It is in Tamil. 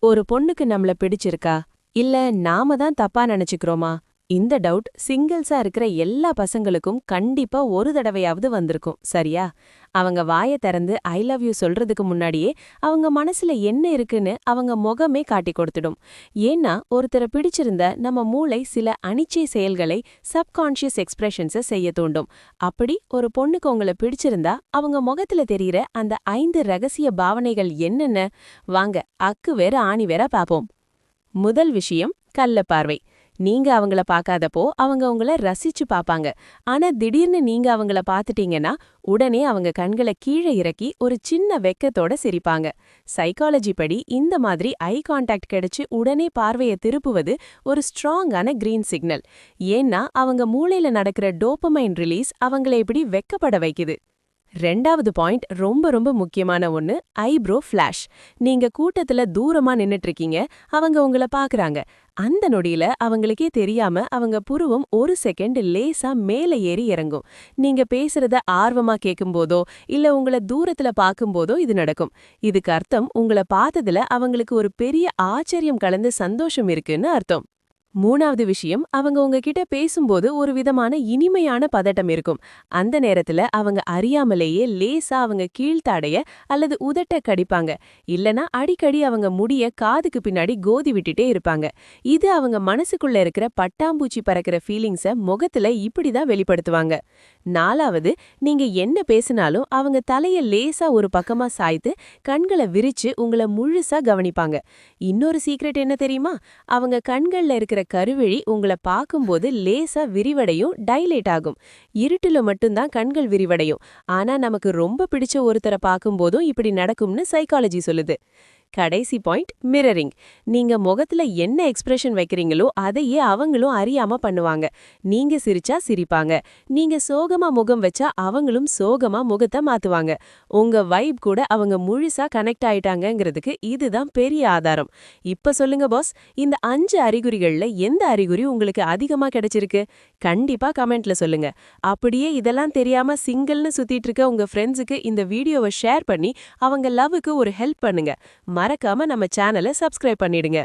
ஒரு பொண்ணுக்கு நம்மள பிடிச்சிருக்கா இல்ல நாம தான் தப்பா நினைச்சுக்கிறோமா? இந்த டவுட் சிங்கிள்ஸா இருக்கிற எல்லா பசங்களுக்கும் கண்டிப்பா ஒரு தடவையாவது வந்திருக்கும், சரியா? அவங்க வாயை திறந்து ஐ லவ் யூ சொல்றதுக்கு முன்னாடியே அவங்க மனசுல என்ன இருக்குன்னு அவங்க முகமே காட்டி கொடுத்துடும். ஏன்னா ஒருத்தரை பிடிச்சிருந்த நம்ம மூளை சில அனிச்சை செயல்களை, சப்கான்ஷியஸ் எக்ஸ்பிரஷன்ஸை செய்ய தூண்டும். அப்படி ஒரு பொண்ணுக்கு உங்களை பிடிச்சிருந்தா அவங்க முகத்துல தெரியற அந்த 5 ரகசிய பாவனைகள் என்னென்ன? வாங்க அக்கு வேற ஆணி வேற பாப்போம். முதல் விஷயம், கள்ள பார்வை. நீங்க அவங்கள பார்க்காதப்போ அவங்க உங்கள ரசிச்சு பாப்பாங்க. ஆனா திடீர்னு நீங்க அவங்கள பார்த்துட்டீங்கன்னா உடனே அவங்க கண்களை கீழே இறக்கி ஒரு சின்ன வெக்கத்தோட சிரிப்பாங்க. சைக்காலஜி படி இந்த மாதிரி ஐ கான்டாக்ட் கிடைச்சு உடனே பார்வையை திருப்புவது ஒரு ஸ்ட்ராங்கான கிரீன் சிக்னல். ஏன்னா அவங்க மூளையில நடக்கிற டோபமைன் ரிலீஸ் அவங்கள இப்படி வெக்கப்பட வைக்குது. ரெண்டாவது பாயிண்ட் ரொம்ப ரொம்ப முக்கியமான ஒன்னு, ஐப்ரோ ஃபிளாஷ். நீங்க கூட்டத்துல தூரமா நின்னுட்டு இருக்கீங்க, அவங்க உங்கள பாக்குறாங்க. அந்த நொடியில அவங்களுக்கே தெரியாம அவங்க புருவம் ஒரு செகண்ட் லேசா மேல ஏறி இறங்கும். நீங்க பேசுறத ஆர்வமா கேட்கும்போதோ இல்ல உங்கள தூரத்துல பார்க்கும்போதோ இது நடக்கும். இதுக்கு அர்த்தம் உங்கள பார்த்ததுல அவங்களுக்கு ஒரு பெரிய ஆச்சரியம் கலந்த சந்தோஷம் இருக்குன்னு அர்த்தம். மூணாவது விஷயம், அவங்க உங்ககிட்ட பேசும்போது ஒரு விதமான இனிமையான பதட்டம் இருக்கும். அந்த நேரத்துல அவங்க அறியாமலேயே லேசா அவங்க கீழ்த்தாடைய அல்லது உதட்ட கடிப்பாங்க. இல்லனா அடிக்கடி அவங்க முடிய காதுக்கு பின்னாடி கோதி விட்டுட்டே இருப்பாங்க. இது அவங்க மனசுக்குள்ள இருக்கிற பட்டாம்பூச்சி பறக்கிற ஃபீலிங்ஸ முகத்துல இப்படிதான் வெளிப்படுத்துவாங்க. நாலாவது, நீங்க என்ன பேசினாலும் அவங்க தலைய லேசா ஒரு பக்கமா சாய்த்து கண்களை விரிச்சு உங்கள முழுசா கவனிப்பாங்க. இன்னொரு சீக்ரெட் என்ன தெரியுமா? அவங்க கண்கள்ல இருக்கிற கருவிழி உங்களை பார்க்கும்போது லேசா விரிவடையும், டைலேட் ஆகும். இருட்டுல மட்டும்தான் கண்கள் விரிவடையும். ஆனா நமக்கு ரொம்ப பிடிச்ச ஒருத்தரை பார்க்கும்போதும் இப்படி நடக்கும்னு சைக்காலஜி சொல்லுது. கடைசி பாயிண்ட், மிரரிங். நீங்க முகத்துல என்ன எக்ஸ்பிரஷன் வைக்கிறீங்களோ அதையே அவங்களும் அறியாம பண்ணுவாங்க. நீங்க சிரிச்சா சிரிப்பாங்க, நீங்க சோகமா முகம் வச்சா அவங்களும் சோகமா முகத்தை மாத்துவாங்க. உங்க வைப் கூட அவங்க முழுசா கனெக்ட் ஆயிட்டாங்கங்கிறதுக்கு இதுதான் பெரிய ஆதாரம். இப்ப சொல்லுங்க பாஸ், இந்த 5 அறிகுறிகள்ல எந்த அறிகுறி உங்களுக்கு அதிகமா கிடைச்சிருக்கு? கண்டிப்பா கமெண்ட்ல சொல்லுங்க. அப்படியே இதெல்லாம் தெரியாம சிங்கிள்னு சுத்திட்டு இருக்க உங்க ஃப்ரெண்ட்ஸுக்கு இந்த வீடியோவை ஷேர் பண்ணி அவங்க லவ்வுக்கு ஒரு ஹெல்ப் பண்ணுங்க. மறக்காம நம்ம சேனலை சப்ஸ்கிரைப் பண்ணிடுங்க.